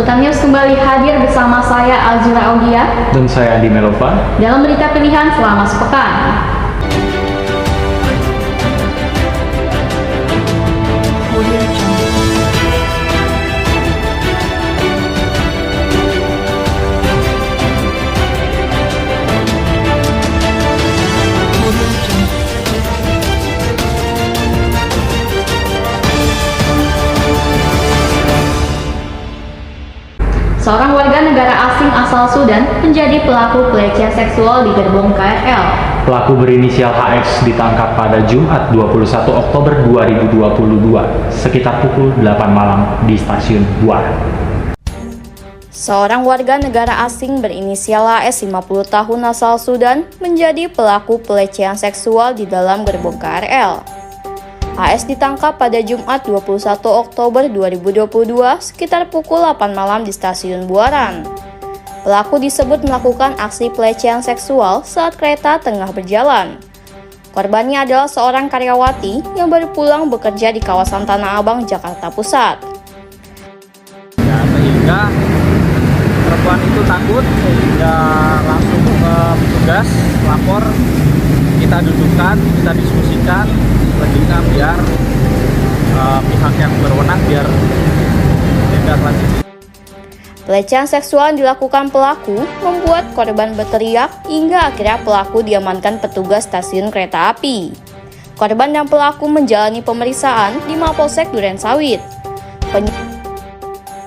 Seputar News kembali hadir bersama saya Alzira Audia dan saya Andi Melova dalam berita pilihan selama sepekan. Seorang warga negara asing asal Sudan menjadi pelaku pelecehan seksual di gerbong KRL. Pelaku berinisial HX ditangkap pada Jumat 21 Oktober 2022 sekitar pukul 8 malam di stasiun Buaran. Seorang warga negara asing berinisial AS 50 tahun asal Sudan menjadi pelaku pelecehan seksual di dalam gerbong KRL. AS ditangkap pada Jumat 21 Oktober 2022 sekitar pukul 8 malam di stasiun Buaran. Pelaku disebut melakukan aksi pelecehan seksual saat kereta tengah berjalan. Korbannya adalah seorang karyawati yang baru pulang bekerja di kawasan Tanah Abang, Jakarta Pusat. Sehingga perempuan itu takut sehingga langsung ke petugas lapor, kita dudukkan, kita diskusikan selanjutnya biar pihak yang berwenang biar tindak lanjut. Pelecehan seksual yang dilakukan pelaku membuat korban berteriak hingga akhirnya pelaku diamankan petugas stasiun kereta api. Korban dan pelaku menjalani pemeriksaan di Mapolsek Durensawit.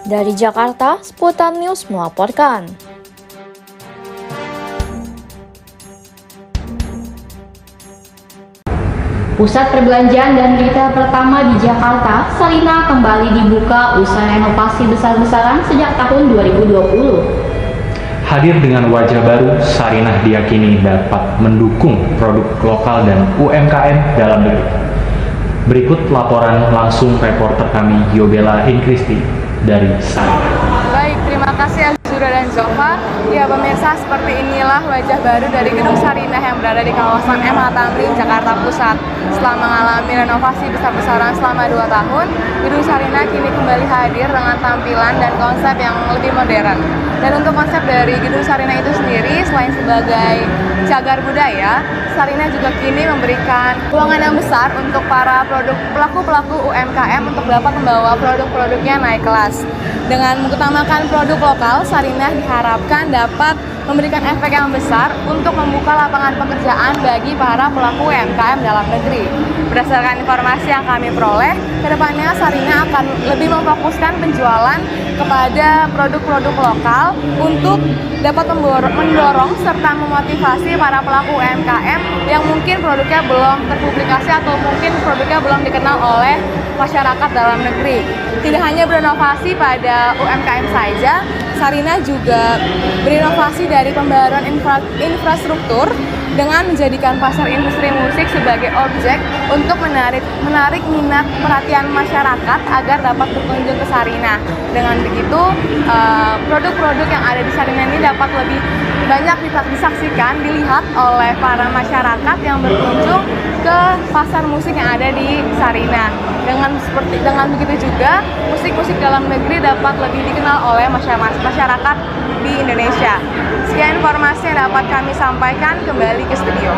Dari Jakarta, Seputar News melaporkan. Pusat perbelanjaan dan retail pertama di Jakarta, Sarinah, kembali dibuka usai renovasi besar-besaran sejak tahun 2020. Hadir dengan wajah baru, Sarinah diyakini dapat mendukung produk lokal dan UMKM dalam negeri. Berikut laporan langsung reporter kami Yobela Inkristi dari Sarinah. Baik, terima kasih Azura dan Zova. Ya pemirsa, seperti inilah wajah baru dari Gedung Sarinah yang berada di kawasan MH Tamrin, Jakarta Pusat. Setelah mengalami renovasi besar-besaran selama 2 tahun, Gedung Sarinah kini kembali hadir dengan tampilan dan konsep yang lebih modern. Dan untuk konsep dari Gedung Sarinah itu sendiri, selain sebagai cagar budaya, Sarinah juga kini memberikan ruangan yang besar untuk para pelaku-pelaku UMKM untuk dapat membawa produk-produknya naik kelas. Dengan mengutamakan produk lokal, Sarinah diharapkan dapat memberikan efek yang besar untuk membuka lapangan pekerjaan bagi para pelaku UMKM dalam negeri. Berdasarkan informasi yang kami peroleh, kedepannya Sarinah akan lebih memfokuskan penjualan kepada produk-produk lokal untuk dapat mendorong serta memotivasi para pelaku UMKM yang mungkin produknya belum terpublikasi atau mungkin produknya belum dikenal oleh masyarakat dalam negeri. Tidak hanya berinovasi pada UMKM saja, Sarinah juga berinovasi dari pembaruan infrastruktur dengan menjadikan pasar industri musik sebagai objek untuk menarik minat perhatian masyarakat agar dapat berkunjung ke Sarinah. Dengan begitu, produk-produk yang ada di Sarinah ini dapat lebih banyak disaksikan, dilihat oleh para masyarakat yang berkunjung ke pasar musik yang ada di Sarinah. Dengan begitu juga, musik-musik dalam negeri dapat lebih dikenal oleh masyarakat di Indonesia. Sekian informasi yang dapat kami sampaikan, kembali ke studio.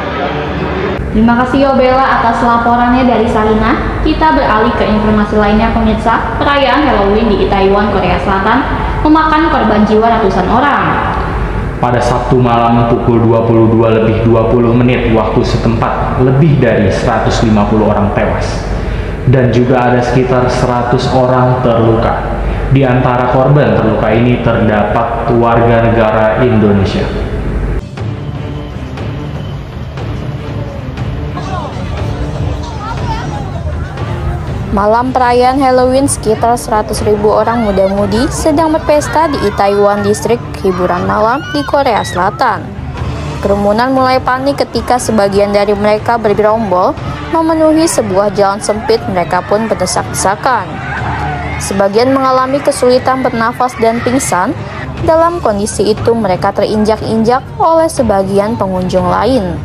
Terima kasih Yobela atas laporannya dari Sarinah. Kita beralih ke informasi lainnya pemirsa. Perayaan Halloween di Itaewon, Korea Selatan memakan korban jiwa ratusan orang. Pada Sabtu malam pukul 22:20 waktu setempat, lebih dari 150 orang tewas. Dan juga ada sekitar 100 orang terluka. Di antara korban terluka ini terdapat warga negara Indonesia. Malam perayaan Halloween, sekitar 100.000 orang muda-mudi sedang berpesta di Itaewon District hiburan malam di Korea Selatan. Kerumunan mulai panik ketika sebagian dari mereka bergerombol memenuhi sebuah jalan sempit. Mereka pun berdesak-desakan. Sebagian mengalami kesulitan bernafas dan pingsan. Dalam kondisi itu mereka terinjak-injak oleh sebagian pengunjung lain.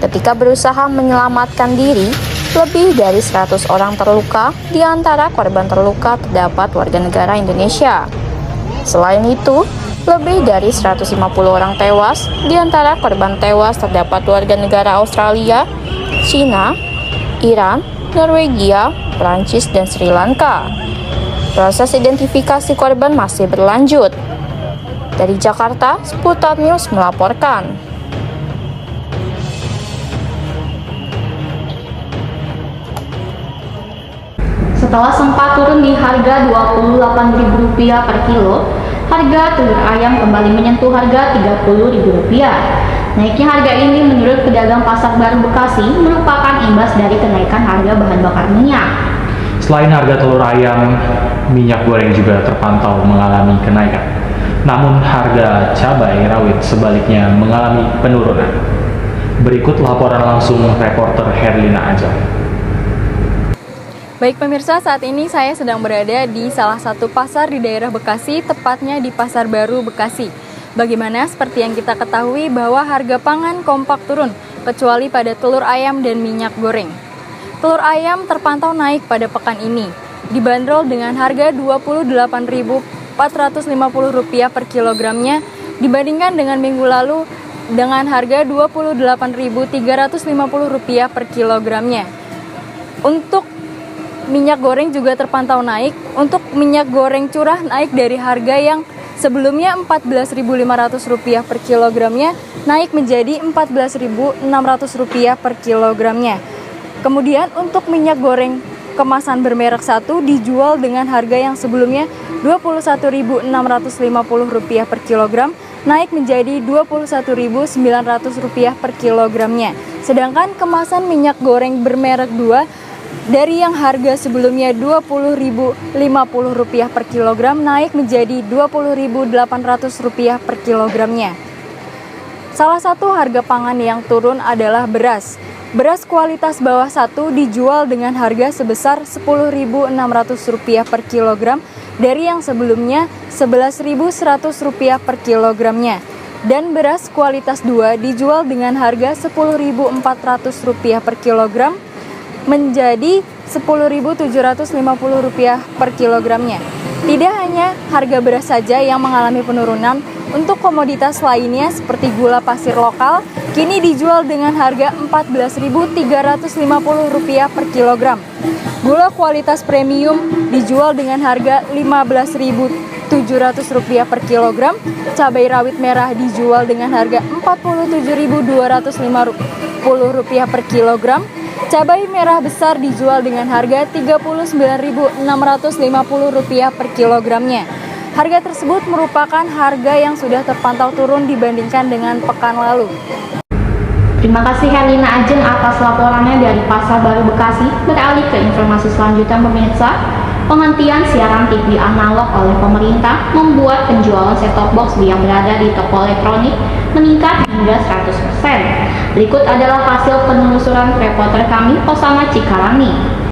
Ketika berusaha menyelamatkan diri, lebih dari 100 orang terluka, di antara korban terluka terdapat warga negara Indonesia. Selain itu, lebih dari 150 orang tewas, di antara korban tewas terdapat warga negara Australia, Cina, Iran, Norwegia, Prancis, dan Sri Lanka. Proses identifikasi korban masih berlanjut. Dari Jakarta, Sputar News melaporkan. Setelah sempat turun di harga Rp28.000 per kilo, harga telur ayam kembali menyentuh harga Rp30.000. Naiknya harga ini menurut pedagang Pasar Baru Bekasi merupakan imbas dari kenaikan harga bahan bakar minyak. Selain harga telur ayam, minyak goreng juga terpantau mengalami kenaikan. Namun harga cabai rawit sebaliknya mengalami penurunan. Berikut laporan langsung reporter Herlina Ajeng. Baik pemirsa, saat ini saya sedang berada di salah satu pasar di daerah Bekasi, tepatnya di Pasar Baru Bekasi. Bagaimana seperti yang kita ketahui bahwa harga pangan kompak turun, kecuali pada telur ayam dan minyak goreng. Telur ayam terpantau naik pada pekan ini, dibanderol dengan harga Rp28.450 per kilogramnya, dibandingkan dengan minggu lalu dengan harga Rp28.350 per kilogramnya. Untuk minyak goreng juga terpantau naik. Untuk minyak goreng curah naik dari harga yang sebelumnya Rp14.500 per kilogramnya naik menjadi Rp14.600 per kilogramnya. Kemudian untuk minyak goreng kemasan bermerek 1 dijual dengan harga yang sebelumnya Rp21.650 per kilogram naik menjadi Rp21.900 per kilogramnya. Sedangkan kemasan minyak goreng bermerek 2 dari yang harga sebelumnya Rp20.050 per kilogram naik menjadi Rp20.800 per kilogramnya. Salah satu harga pangan yang turun adalah beras. Beras kualitas bawah 1 dijual dengan harga sebesar Rp10.600 per kilogram dari yang sebelumnya Rp11.100 per kilogramnya. Dan beras kualitas 2 dijual dengan harga Rp10.400 per kilogram menjadi Rp10.750 per kilogramnya. Tidak hanya harga beras saja yang mengalami penurunan, untuk komoditas lainnya seperti gula pasir lokal kini dijual dengan harga Rp14.350 per kilogram. Gula kualitas premium dijual dengan harga Rp15.700 per kilogram. Cabai rawit merah dijual dengan harga Rp47.250 per kilogram. Cabai merah besar dijual dengan harga Rp39.650 per kilogramnya. Harga tersebut merupakan harga yang sudah terpantau turun dibandingkan dengan pekan lalu. Terima kasih Herlina Ajeng atas laporannya dari Pasar Baru Bekasi. Beralih ke informasi selanjutnya pemirsa. Penghentian siaran TV analog oleh pemerintah membuat penjualan set-top box yang berada di toko elektronik meningkat hingga 100%. Berikut adalah hasil penelusuran reporter kami, Osama Cikarani.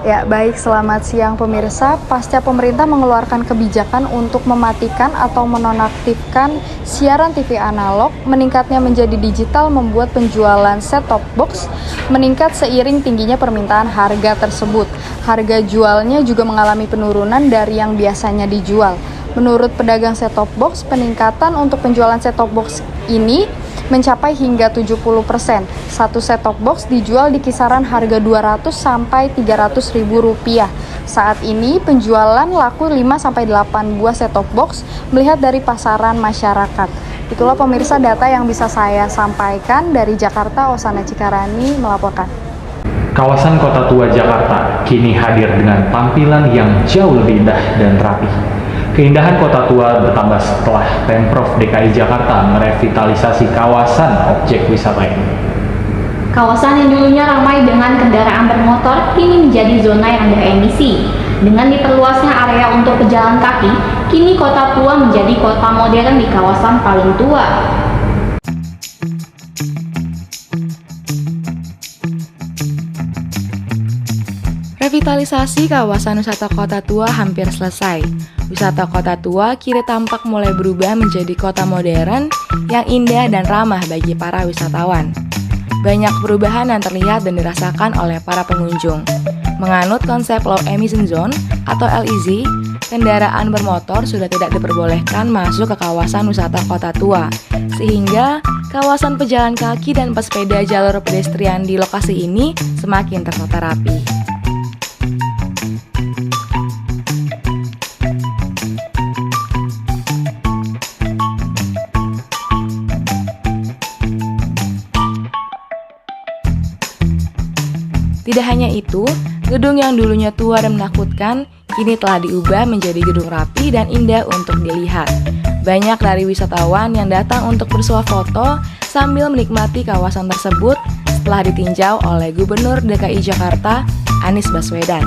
Ya, baik, selamat siang pemirsa. Pasca pemerintah mengeluarkan kebijakan untuk mematikan atau menonaktifkan siaran TV analog, meningkatnya menjadi digital membuat penjualan set-top box meningkat seiring tingginya permintaan harga tersebut. Harga jualnya juga mengalami penurunan dari yang biasanya dijual. Menurut pedagang set-top box, peningkatan untuk penjualan set-top box ini mencapai hingga 70%. Satu set-top box dijual di kisaran harga Rp200 sampai Rp300.000. Saat ini penjualan laku 5 sampai 8 buah set-top box melihat dari pasaran masyarakat. Itulah pemirsa data yang bisa saya sampaikan dari Jakarta. Osana Cikarani melaporkan. Kawasan Kota Tua Jakarta kini hadir dengan tampilan yang jauh lebih indah dan rapi. Keindahan Kota Tua bertambah setelah Pemprov DKI Jakarta merevitalisasi kawasan objek wisata ini. Kawasan yang dulunya ramai dengan kendaraan bermotor kini menjadi zona yang rendah emisi. Dengan diperluasnya area untuk pejalan kaki, kini Kota Tua menjadi kota modern di kawasan paling tua. Revitalisasi kawasan wisata Kota Tua hampir selesai. Wisata Kota Tua kini tampak mulai berubah menjadi kota modern yang indah dan ramah bagi para wisatawan. banyak perubahan yang terlihat dan dirasakan oleh para pengunjung. Menganut konsep Low Emission Zone atau LEZ, kendaraan bermotor sudah tidak diperbolehkan masuk ke kawasan wisata Kota Tua, sehingga kawasan pejalan kaki dan pesepeda jalur pedestrian di lokasi ini semakin tertata rapi. Tidak hanya itu, gedung yang dulunya tua dan menakutkan kini telah diubah menjadi gedung rapi dan indah untuk dilihat. Banyak dari wisatawan yang datang untuk bersuah foto sambil menikmati kawasan tersebut setelah ditinjau oleh Gubernur DKI Jakarta, Anies Baswedan.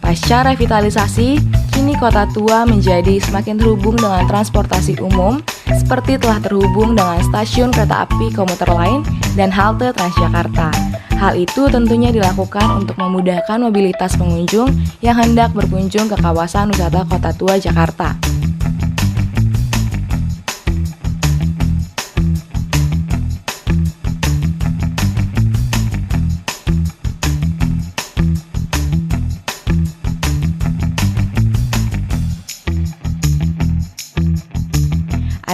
Pasca revitalisasi, kini Kota Tua menjadi semakin terhubung dengan transportasi umum, seperti telah terhubung dengan stasiun kereta api komuter lain dan halte Transjakarta. Hal itu tentunya dilakukan untuk memudahkan mobilitas pengunjung yang hendak berkunjung ke kawasan wisata Kota Tua Jakarta.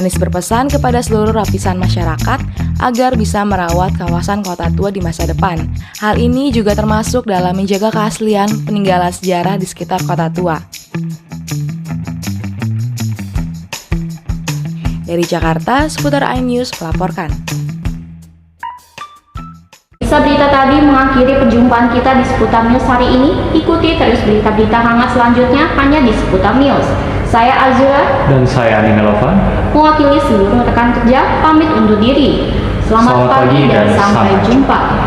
Anies berpesan kepada seluruh lapisan masyarakat agar bisa merawat kawasan Kota Tua di masa depan. Hal ini juga termasuk dalam menjaga keaslian peninggalan sejarah di sekitar Kota Tua. Dari Jakarta, Seputar iNews melaporkan. Bisa berita tadi mengakhiri perjumpaan kita di Seputar News hari ini. Ikuti terus berita-berita hangat selanjutnya hanya di Seputar News. Saya Azura Dan saya Ani Melovan. mewakili seluruh rekan kerja pamit undur diri. Selamat pagi dan sampai jumpa.